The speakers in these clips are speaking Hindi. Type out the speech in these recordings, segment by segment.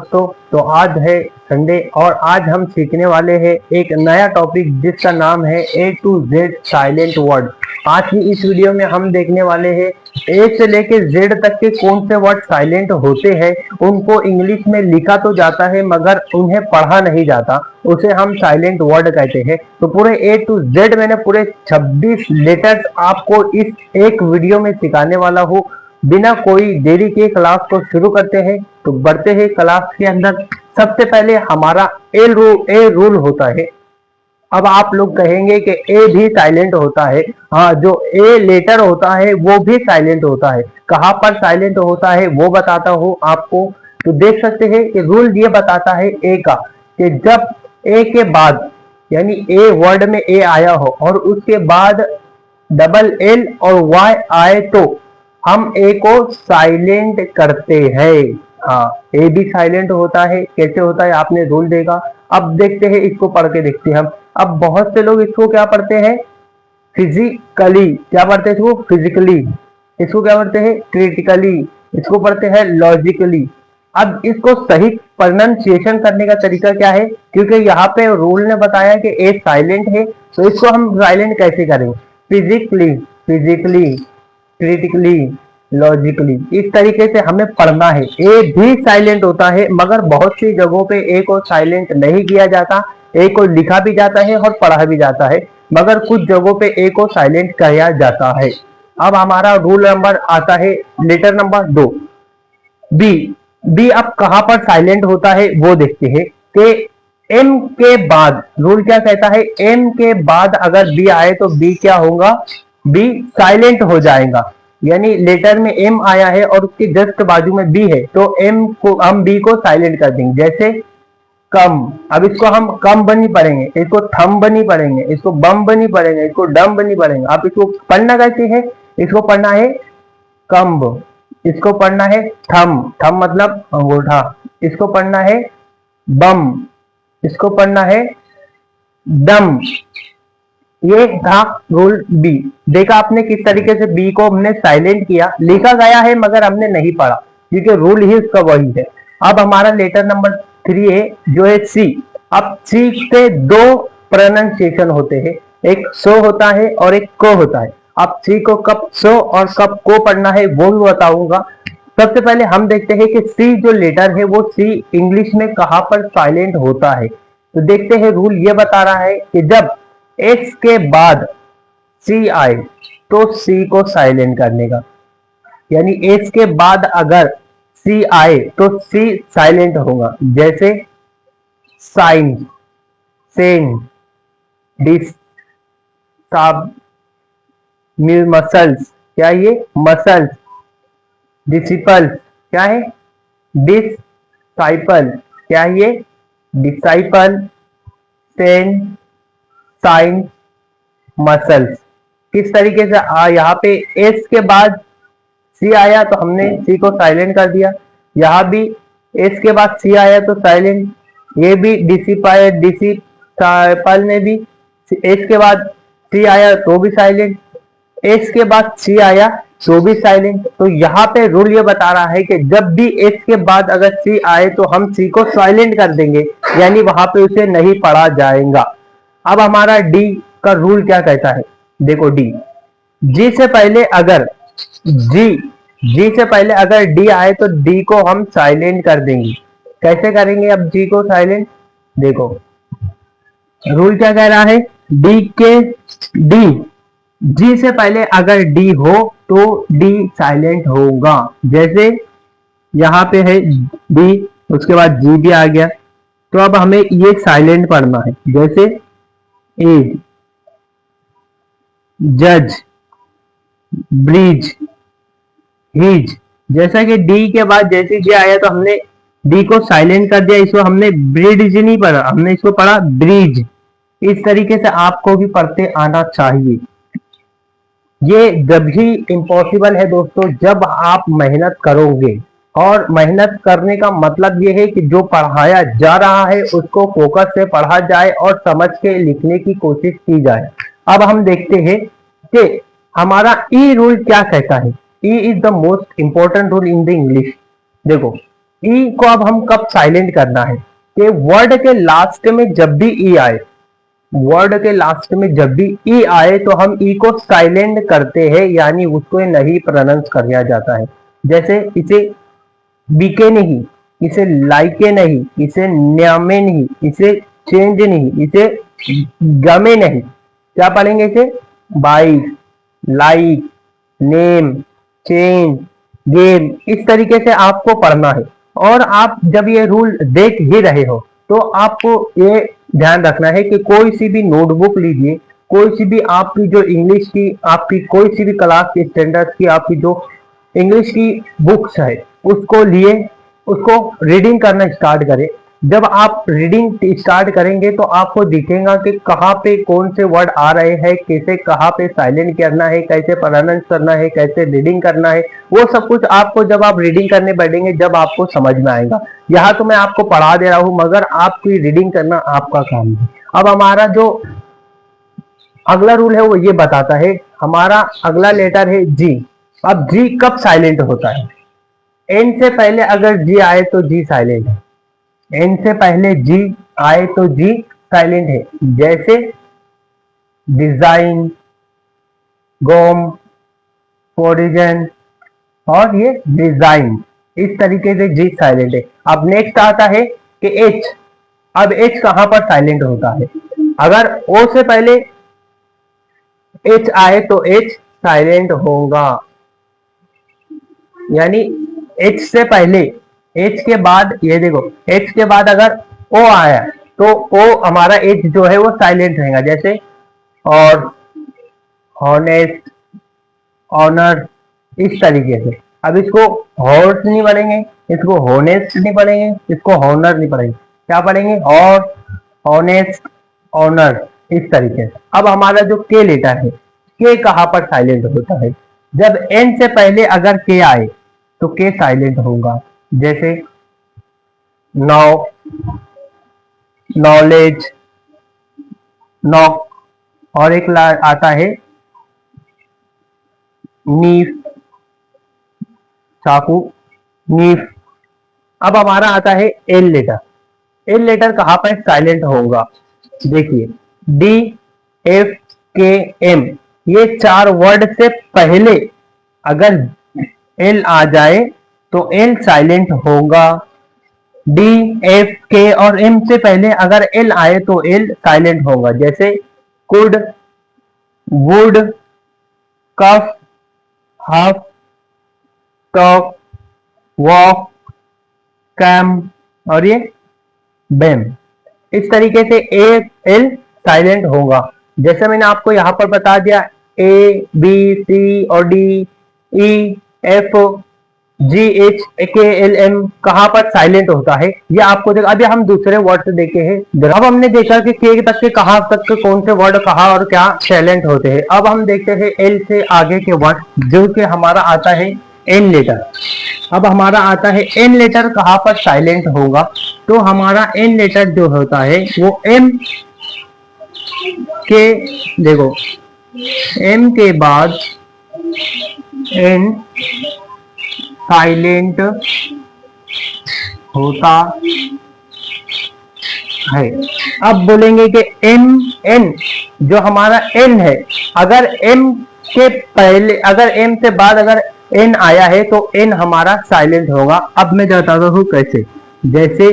दोस्तों। तो आज है संडे और आज हम सीखने वाले हैं एक नया टॉपिक जिसका नाम है A to Z silent word. आज की इस वीडियो में हम देखने वाले हैं A से लेके Z तक के कौन से वर्ड साइलेंट होते हैं। उनको इंग्लिश में लिखा तो जाता है मगर उन्हें पढ़ा नहीं जाता, उसे हम साइलेंट वर्ड कहते हैं। तो पूरे A to Z मैंने पूरे 26 लेटर्स आपको इस एक वीडियो में सिखाने वाला हूँ। बिना कोई देरी के क्लास को शुरू करते हैं। तो बढ़ते हैं क्लास के अंदर। सबसे पहले हमारा ए रूल होता है। अब आप लोग कहेंगे कि ए भी साइलेंट होता है। हाँ, जो ए लेटर होता है वो भी साइलेंट होता है। कहाँ पर साइलेंट होता है वो बताता हूँ आपको। तो देख सकते हैं कि रूल ये बताता है ए का कि जब ए के बाद यानी ए वर्ड में ए आया हो और उसके बाद डबल एल और वाई आए तो हम ए को साइलेंट करते हैं। हाँ, ए भी साइलेंट होता है। कैसे होता है आपने रूल देखा। अब देखते हैं, इसको पढ़ के देखते हैं हम। अब बहुत से लोग इसको क्या पढ़ते हैं, फिजिकली। क्या पढ़ते हैं इसको, फिजिकली। इसको क्या पढ़ते हैं, क्रिटिकली। इसको पढ़ते हैं लॉजिकली। अब इसको सही प्रोनाउंसिएशन करने का तरीका क्या है, क्योंकि यहाँ पे रूल ने बताया कि ए साइलेंट है, तो इसको हम साइलेंट कैसे करेंगे। Physically, physically, critically, logically. इस तरीके से हमें पढ़ना है। ए भी साइलेंट होता है मगर बहुत सी जगहों पे ए को साइलेंट नहीं किया जाता। ए को लिखा भी जाता है और पढ़ा भी जाता है, मगर कुछ जगहों पे ए को साइलेंट किया जाता है। अब हमारा रूल नंबर आता है लेटर नंबर 2, बी। बी अब कहां पर साइलेंट होता है वो देखते हैं कि एम के बाद। रूल क्या कहता है, एम के बाद अगर बी आए तो बी क्या होगा, बी साइलेंट हो जाएगा। यानी लेटर में एम आया है और उसके जस्ट बाजू में बी है तो एम को हम बी को साइलेंट कर देंगे। जैसे कम। अब इसको हम कम बनी पढ़ेंगे, इसको थम बनी पढ़ेंगे, इसको बम बनी पढ़ेंगे, इसको डम बनी पढ़ेंगे। आप इसको पढ़ना कैसे है, इसको पढ़ना है कम्ब, इसको पढ़ना है थम, थम मतलब अंगूठा, इसको पढ़ना है बम, इसको पढ़ना है डम। ये था रूल बी। देखा आपने किस तरीके से बी को हमने साइलेंट किया। लिखा गया है मगर हमने नहीं पढ़ा, क्योंकि रूल ही उसका वही है। अब हमारा लेटर नंबर 3 है जो है सी। अब सी से दो प्रोनाउंसिएशन होते हैं, एक सो होता है और एक को होता है। अब सी को कब सो और कब को पढ़ना है वो भी बताऊंगा। सबसे पहले हम देखते हैं कि सी जो लेटर है वो सी इंग्लिश में कहां पर साइलेंट होता है। तो देखते हैं, रूल ये बता रहा है कि जब एस के बाद सी आए तो सी को साइलेंट करने का। यानी एस के बाद अगर सी आए तो सी साइलेंट होगा। जैसे साइन, सेंड, डिस, साब, मसल्स। क्या ये मसल्स, डिसिपल। क्या है डिसाइपल। क्या ये डिसाइपल, सेंड, साइन, मसल्स। किस तरीके से यहाँ पे एस के बाद सी आया तो हमने सी को साइलेंट कर दिया। यहाँ भी एस के बाद सी आया तो साइलेंट। ये भी डिसिपल में भी एस के बाद सी आया तो भी साइलेंट, एस के बाद सी आया तो भी साइलेंट। तो यहाँ पे रूल ये बता रहा है कि जब भी एस के बाद अगर सी आए तो हम सी को साइलेंट कर देंगे, यानी वहां पे उसे नहीं पढ़ा जाएगा। अब हमारा डी का रूल क्या कहता है, देखो डी। जी से पहले अगर जी से पहले अगर डी आए तो डी को हम साइलेंट कर देंगे। कैसे करेंगे अब जी को साइलेंट, देखो रूल क्या कह रहा है, डी जी से पहले अगर डी हो तो डी साइलेंट होगा। जैसे यहाँ पे है डी, उसके बाद जी भी आ गया, तो अब हमें ये साइलेंट पढ़ना है। जैसे ए, जज, ब्रिज, हीज। जैसा कि डी के बाद जैसे जे आया तो हमने डी को साइलेंट कर दिया। इसको हमने ब्रिज नहीं पढ़ा, हमने इसको पढ़ा ब्रिज। इस तरीके से आपको भी पढ़ते आना चाहिए। ये जब ही इम्पॉसिबल है दोस्तों जब आप मेहनत करोगे, और मेहनत करने का मतलब ये है कि जो पढ़ाया जा रहा है उसको फोकस से पढ़ा जाए और समझ के लिखने की कोशिश की जाए। अब हम देखते हैं कि हमारा ई रूल क्या कहता है। E is the most important rule in the English. देखो ई को अब हम कब साइलेंट करना है कि वर्ड के लास्ट में जब भी ई आए, वर्ड के लास्ट में जब भी ई आए तो हम ई को साइलेंट करते हैं, यानी उसको नहीं प्रोनाउंस किया जाता है। जैसे इसे बीके नहीं, इसे लाइके नहीं, इसे न्यामे नहीं, इसे चेंज नहीं, इसे गमे नहीं। क्या पढ़ेंगे इसे? Bike, like, name, change, game, इस तरीके से आपको पढ़ना है। और आप जब ये रूल देख ही रहे हो तो आपको ये ध्यान रखना है कि कोई सी भी नोटबुक लीजिए, कोई सी भी आपकी जो इंग्लिश की आपकी कोई सी भी क्लास की स्टैंडर्ड की आपकी जो इंग्लिश की बुक्स है उसको लिए, उसको रीडिंग करना स्टार्ट करें। जब आप रीडिंग स्टार्ट करेंगे तो आपको दिखेगा कि कहाँ पे कौन से वर्ड आ रहे हैं, कैसे कहाँ पे साइलेंट करना है, कैसे प्रोनाउंस करना है, कैसे रीडिंग करना है, वो सब कुछ आपको जब आप रीडिंग करने बैठेंगे जब आपको समझ में आएगा। यहाँ तो मैं आपको पढ़ा दे रहा हूँ मगर आपकी रीडिंग करना आपका काम है। अब हमारा जो अगला रूल है वो ये बताता है, हमारा अगला लेटर है जी। अब जी कब साइलेंट होता है? एन से पहले अगर जी आए तो जी साइलेंट है। एन से पहले जी आए तो जी साइलेंट है। जैसे डिजाइन, गोम, ओरिजिन और ये डिजाइन, इस तरीके से जी साइलेंट है। अब नेक्स्ट आता है कि एच। अब एच कहां पर साइलेंट होता है? अगर ओ से पहले एच आए तो एच साइलेंट होगा, यानी एच से पहले, एच के बाद, ये देखो एच के बाद अगर ओ आया तो ओ हमारा एच जो है वो साइलेंट रहेगा। जैसे और, ऑनेस्ट, ऑनर, इस तरीके से। अब इसको हॉर्स नहीं पढ़ेंगे, इसको होनेस्ट नहीं पढ़ेंगे, इसको हॉनर नहीं पढ़ेंगे, क्या पढ़ेंगे? और ऑनेस्ट, ऑनर, इस तरीके से। अब हमारा जो के लेटर है, के कहां पर साइलेंट होता है? जब एन से पहले अगर के आए तो के साइलेंट होगा। जैसे नौ, नॉलेज, नॉक, और एक आता है नीफ, चाकू, नीफ। अब हमारा आता है एल लेटर। एल लेटर कहां पर साइलेंट होगा? देखिए डी, एफ, के, एम, ये चार वर्ड से पहले अगर एल आ जाए तो एल साइलेंट होगा। डी, एफ, के और एम से पहले अगर एल आए तो एल साइलेंट होगा। जैसे could, would, cough, huff, talk, walk, calm और ये बेम। इस तरीके से ए एल साइलेंट होगा। जैसे मैंने आपको यहां पर बता दिया, ए, बी, सी और डी, ई, एफ, जी, एच, के, एल, एम कहां पर साइलेंट होता है ये आपको देखा। अभी हम दूसरे वर्ड से देखे हैं। अब हमने देखा कि के तक के कहां तक के कौन से वर्ड कहा और क्या साइलेंट होते हैं। अब हम देखते हैं एल से आगे के वर्ड जो कि हमारा आता है एन लेटर। अब हमारा आता है एन लेटर कहां पर साइलेंट होगा? तो हमारा एन लेटर जो होता है वो एम के, देखो एम के बाद एन साइलेंट होता है। अब बोलेंगे कि एम एन जो हमारा एन है, अगर एम के पहले अगर एम से बाद अगर एन आया है तो एन हमारा साइलेंट होगा। अब मैं बताता हूं कैसे। जैसे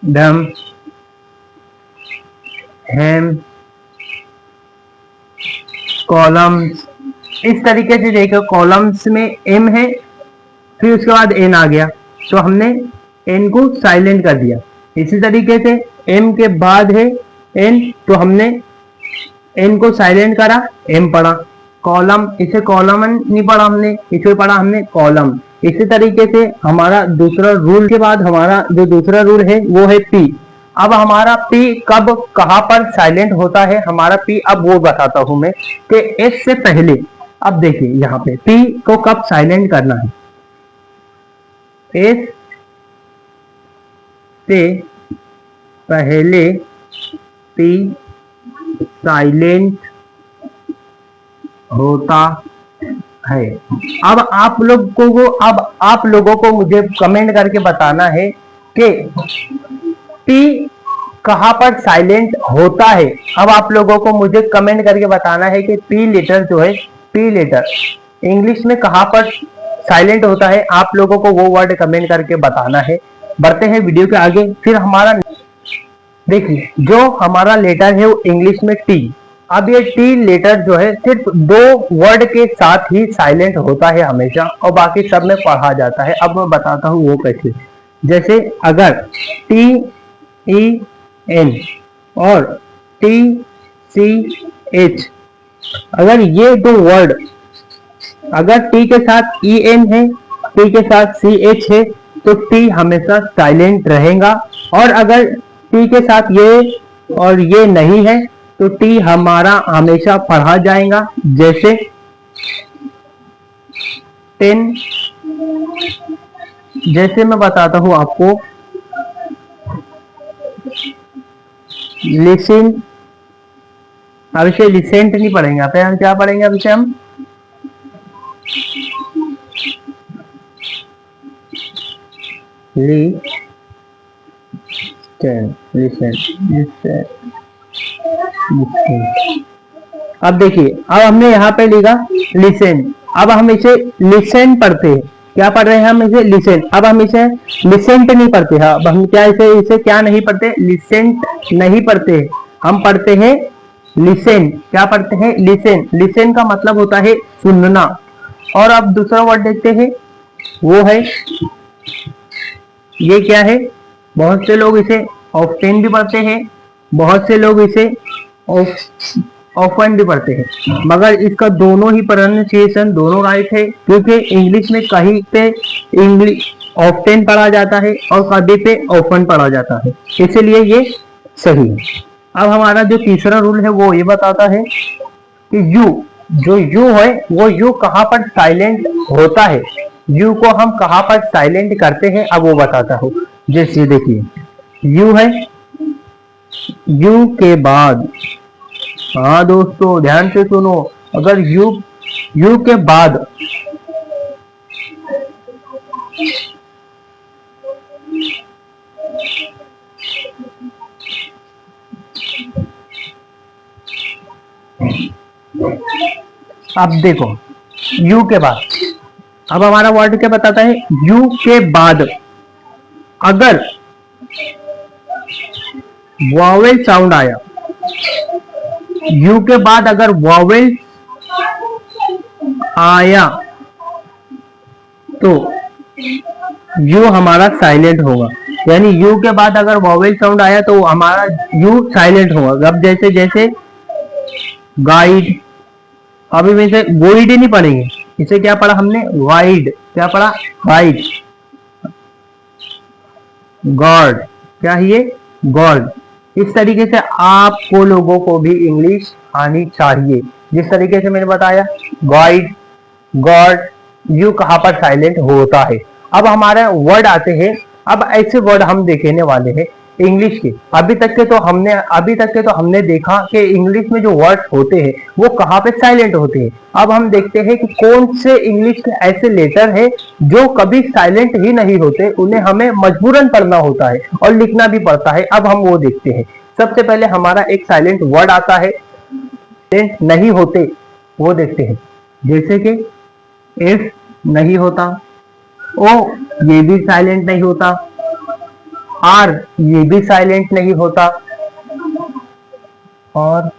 डम, हैम, कॉलम्स, इस तरीके से देखो कॉलम्स में एम है फिर उसके बाद एन आ गया तो हमने एन को साइलेंट कर दिया। इसी तरीके से एम के बाद है एन तो हमने एन को साइलेंट करा, एम पढ़ा। कॉलम, इसे कॉलम नहीं पढ़ा हमने, इसे पढ़ा हमने कॉलम। इसी तरीके से हमारा दूसरा रूल के बाद हमारा जो दूसरा रूल है वो है पी। अब हमारा पी कब कहां पर साइलेंट होता है हमारा पी, अब वो बताता हूं मैं कि एस से पहले। अब देखिए यहाँ पे पी को कब साइलेंट करना है। एस से पहले पी साइलेंट होता है। अब आप लोगों को मुझे कमेंट करके बताना है कि टी कहाँ पर साइलेंट होता है। अब आप लोगों को मुझे कमेंट करके बताना है कि पी लेटर जो है, पी लेटर इंग्लिश में कहाँ पर साइलेंट होता है। आप लोगों को वो वर्ड कमेंट करके बताना है। बढ़ते हैं वीडियो के आगे। फिर हमारा देखिए, जो हमारा लेटर है वो इंग्लिश में टी। अब ये टी लेटर जो है सिर्फ दो वर्ड के साथ ही साइलेंट होता है हमेशा, और बाकी सब में पढ़ा जाता है। अब मैं बताता हूँ वो कैसे। जैसे अगर टी ई एन और टी सी एच, अगर ये दो वर्ड, अगर टी के साथ ई एन है, टी के साथ सी एच है, तो टी हमेशा साइलेंट रहेगा। और अगर टी के साथ ये और ये नहीं है तो टी हमारा हमेशा पढ़ा जाएगा। जैसे 10, जैसे मैं बताता हूं आपको, लिसन। अब इसे लिसेंट नहीं पढ़ेंगे, अब हम क्या पढ़ेंगे? अब इसे हम अब देखिए, अब हमने यहाँ पे लिखा लिसन। अब हम इसे लिसन पढ़ते हैं। क्या पढ़ रहे हैं हम? इसे लिसन। अब हम इसे लिसेंट नहीं पढ़ते हैं। अब हम क्या इसे क्या नहीं पढ़ते? लिसेंट नहीं पढ़ते। हम पढ़ते हैं लिसन। क्या पढ़ते हैं? लिसन। लिसन का मतलब होता है सुनना। और अब दूसरा वर्ड देखते हैं, वो है, ये क्या है? बहुत से लोग इसे ऑफ्टेन भी पढ़ते हैं, बहुत से लोग इसे ऑफन भी पढ़ते हैं, मगर इसका दोनों ही प्रोनाउंसिएशन दोनों राइट है, क्योंकि इंग्लिश में कहीं पे इंग्लिश ऑफ्टेन पढ़ा जाता है और कभी पे ऑफन पढ़ा जाता है, इसलिए ये सही है। अब हमारा जो तीसरा रूल है वो ये बताता है कि यू, जो यू है वो यू कहाँ पर साइलेंट होता है। यू को हम कहाँ पर साइलेंट करते हैं, अब वो बताता हूँ। जैसे देखिए, यू है, यू के बाद, हाँ दोस्तों ध्यान से सुनो, अगर यू के बाद अब देखो, यू के बाद, अब हमारा वर्ड क्या बताता है? यू के बाद अगर वॉवेल साउंड आया, यू के बाद अगर वॉवेल आया तो यू हमारा साइलेंट होगा। यानी यू के बाद अगर वॉवेल साउंड आया तो हमारा यू साइलेंट होगा। अब जैसे जैसे गाइड, अभी में से गोइड नहीं पढ़ेंगे, इसे क्या पढ़ा हमने? वाइड। क्या पढ़ा? वाइड। गॉड, क्या है ये? गॉड। इस तरीके से आपको लोगों को भी इंग्लिश आनी चाहिए, जिस तरीके से मैंने बताया, गाइड, गॉड, यू कहाँ पर साइलेंट होता है। अब हमारे वर्ड आते हैं। अब ऐसे वर्ड हम देखने वाले हैं इंग्लिश के। अभी तक के तो हमने देखा कि इंग्लिश में जो वर्ड होते हैं वो कहाँ पे साइलेंट होते हैं। अब हम देखते हैं कि कौन से इंग्लिश के ऐसे लेटर है जो कभी साइलेंट ही नहीं होते, उन्हें हमें मजबूरन पढ़ना होता है और लिखना भी पड़ता है। अब हम वो देखते हैं। सबसे पहले हमारा एक साइलेंट वर्ड आता है, साइलेंट नहीं होते, वो देखते हैं। जैसे कि एफ नहीं होता, ओ ये भी साइलेंट नहीं होता, आर ये भी साइलेंट नहीं होता, और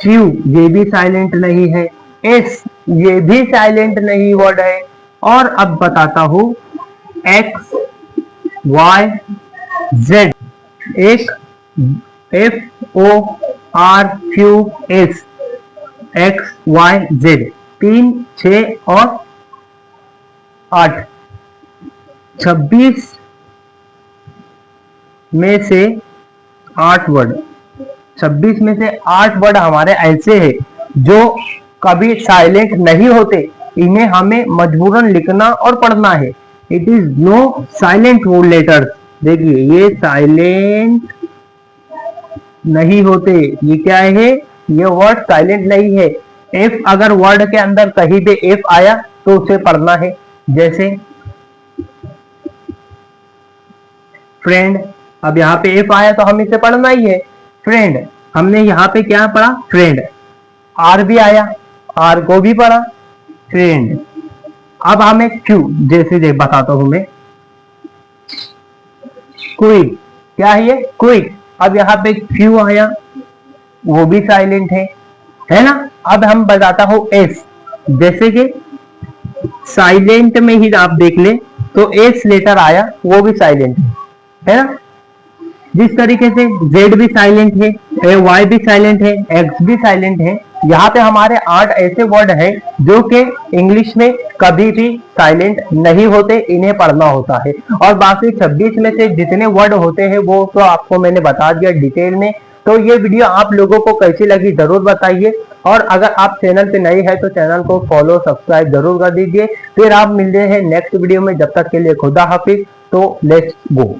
क्यू ये भी साइलेंट नहीं है, एस ये भी साइलेंट नहीं वर्ड है। और अब बताता हूं एक्स, वाई, जेड, एक F O R Q S, X Y Z, 3, 6 और 8, 26 में से 8 वर्ड, 26 में से 8 वर्ड हमारे ऐसे हैं जो कभी साइलेंट नहीं होते, इन्हें हमें मजबूरन लिखना और पढ़ना है। It is no silent letters. देखिए ये साइलेंट नहीं होते, ये क्या है? ये वर्ड साइलेंट नहीं है। एफ अगर वर्ड के अंदर कहीं पे एफ आया तो उसे पढ़ना है, जैसे फ्रेंड। अब यहाँ पे एफ आया तो हम इसे पढ़ना ही है, फ्रेंड। हमने यहाँ पे क्या पढ़ा, फ्रेंड। आर भी आया, आर को भी पढ़ा, फ्रेंड। अब हमें क्यू, जैसे देख बताता हूं मैं, क्विक। क्या है ये, क्विक। अब यहाँ पे क्यू आया, वो भी साइलेंट है ना। अब हम बताता हूं एस, जैसे कि साइलेंट में ही आप देख ले तो एस लेटर आया, वो भी साइलेंट है ना। जिस तरीके से Z भी साइलेंट है, Y भी साइलेंट है, X भी साइलेंट है। यहाँ पे हमारे 8 ऐसे वर्ड हैं जो कि इंग्लिश में कभी भी साइलेंट नहीं होते, इन्हें पढ़ना होता है। और बाकी 26 में से जितने वर्ड होते हैं वो तो आपको मैंने बता दिया डिटेल में। तो ये वीडियो आप लोगों को कैसी लगी जरूर बताइए, और अगर आप चैनल पे नए हैं तो चैनल को फॉलो सब्सक्राइब जरूर कर दीजिए। फिर आप मिलते हैं नेक्स्ट वीडियो में, जब तक के लिए खुदा हाफिज। तो लेट्स गो।